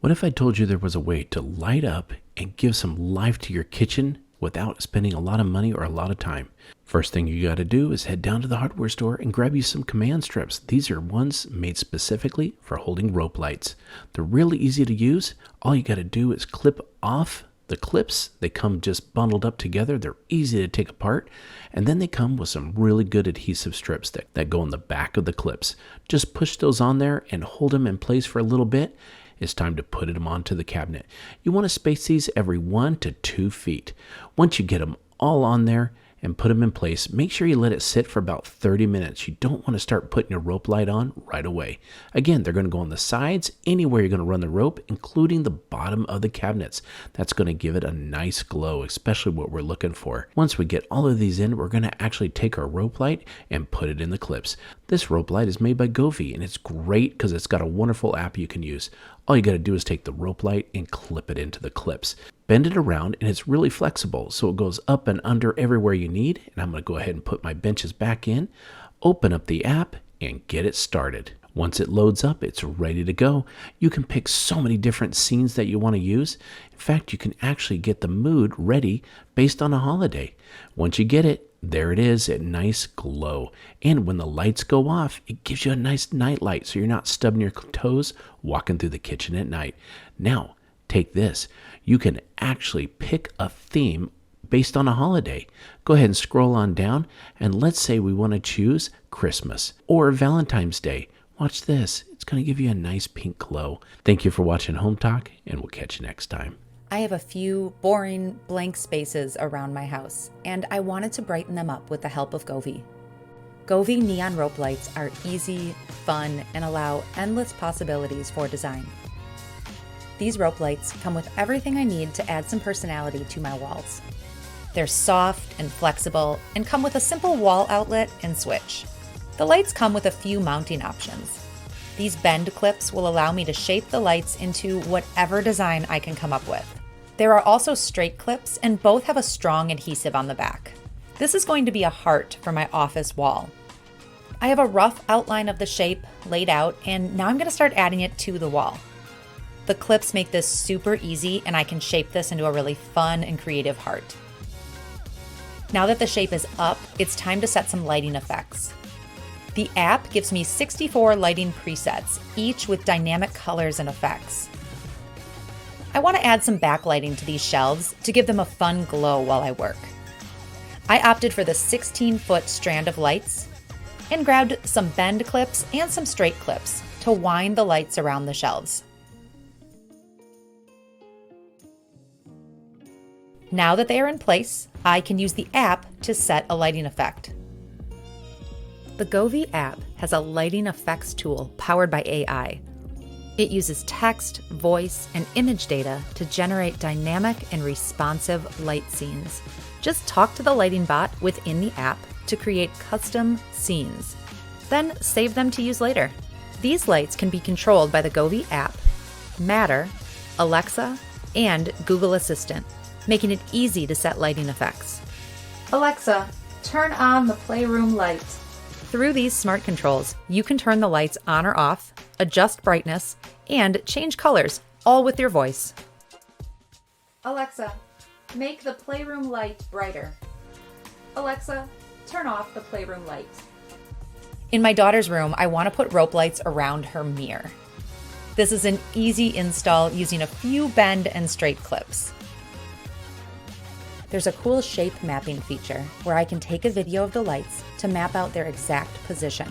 What if I told you there was a way to light up and give some life to your kitchen without spending a lot of money or a lot of time? First thing you got to do is head down to the hardware store and grab you some command strips. These are ones made specifically for holding rope lights. They're really easy to use. All you got to do is clip off the clips. They come just bundled up together. They're easy to take apart. And then they come with some really good adhesive strips that go in the back of the clips. Just push those on there and hold them in place for a little bit. It's time to put them onto the cabinet. You want to space these every 1 to 2 feet. Once you get them all on there and put them in place, make sure you let it sit for about 30 minutes. You don't want to start putting your rope light on right away. Again, they're going to go on the sides, anywhere you're going to run the rope, including the bottom of the cabinets. That's going to give it a nice glow, especially what we're looking for. Once we get all of these in, we're going to actually take our rope light and put it in the clips. This rope light is made by GOVEE, and it's great because it's got a wonderful app you can use. All you got to do is take the rope light and clip it into the clips. Bend it around, and it's really flexible, so it goes up and under everywhere you need. And I'm going to go ahead and put my benches back in, open up the app, and get it started. Once it loads up, it's ready to go. You can pick so many different scenes that you want to use. In fact, you can actually get the mood ready based on a holiday. Once you get it, there it is, a nice glow. And when the lights go off, it gives you a nice night light so you're not stubbing your toes walking through the kitchen at night. Now, take this. You can actually pick a theme based on a holiday. Go ahead and scroll on down, and let's say we want to choose Christmas or Valentine's Day. Watch this. It's going to give you a nice pink glow. Thank you for watching Hometalk, and we'll catch you next time. I have a few boring blank spaces around my house, and I wanted to brighten them up with the help of GOVEE. GOVEE neon rope lights are easy, fun, and allow endless possibilities for design. These rope lights come with everything I need to add some personality to my walls. They're soft and flexible and come with a simple wall outlet and switch. The lights come with a few mounting options. These bend clips will allow me to shape the lights into whatever design I can come up with. There are also straight clips, and both have a strong adhesive on the back. This is going to be a heart for my office wall. I have a rough outline of the shape laid out, and now I'm going to start adding it to the wall. The clips make this super easy, and I can shape this into a really fun and creative heart. Now that the shape is up, it's time to set some lighting effects. The app gives me 64 lighting presets, each with dynamic colors and effects. I want to add some backlighting to these shelves to give them a fun glow while I work. I opted for the 16-foot strand of lights and grabbed some bend clips and some straight clips to wind the lights around the shelves. Now that they are in place, I can use the app to set a lighting effect. The GOVEE app has a lighting effects tool powered by AI. It uses text, voice, and image data to generate dynamic and responsive light scenes. Just talk to the lighting bot within the app to create custom scenes. Then save them to use later. These lights can be controlled by the GOVEE app, Matter, Alexa, and Google Assistant, making it easy to set lighting effects. Alexa, turn on the playroom light. Through these smart controls, you can turn the lights on or off, adjust brightness, and change colors, all with your voice. Alexa, make the playroom light brighter. Alexa, turn off the playroom light. In my daughter's room, I want to put rope lights around her mirror. This is an easy install using a few bend and straight clips. There's a cool shape mapping feature where I can take a video of the lights to map out their exact position.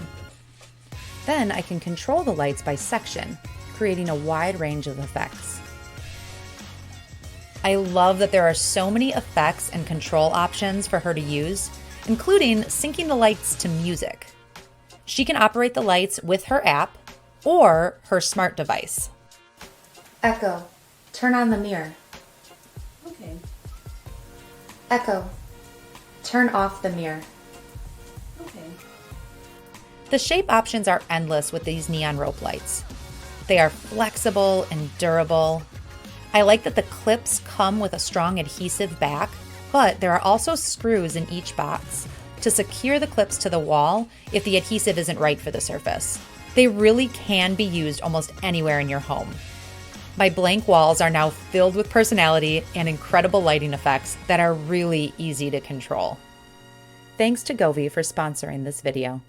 Then I can control the lights by section, creating a wide range of effects. I love that there are so many effects and control options for her to use, including syncing the lights to music. She can operate the lights with her app or her smart device. Echo, turn on the mirror. Okay. Echo, turn off the mirror. Okay. The shape options are endless with these neon rope lights. They are flexible and durable. I like that the clips come with a strong adhesive back, but there are also screws in each box to secure the clips to the wall if the adhesive isn't right for the surface. They really can be used almost anywhere in your home. My blank walls are now filled with personality and incredible lighting effects that are really easy to control. Thanks to GOVEE for sponsoring this video.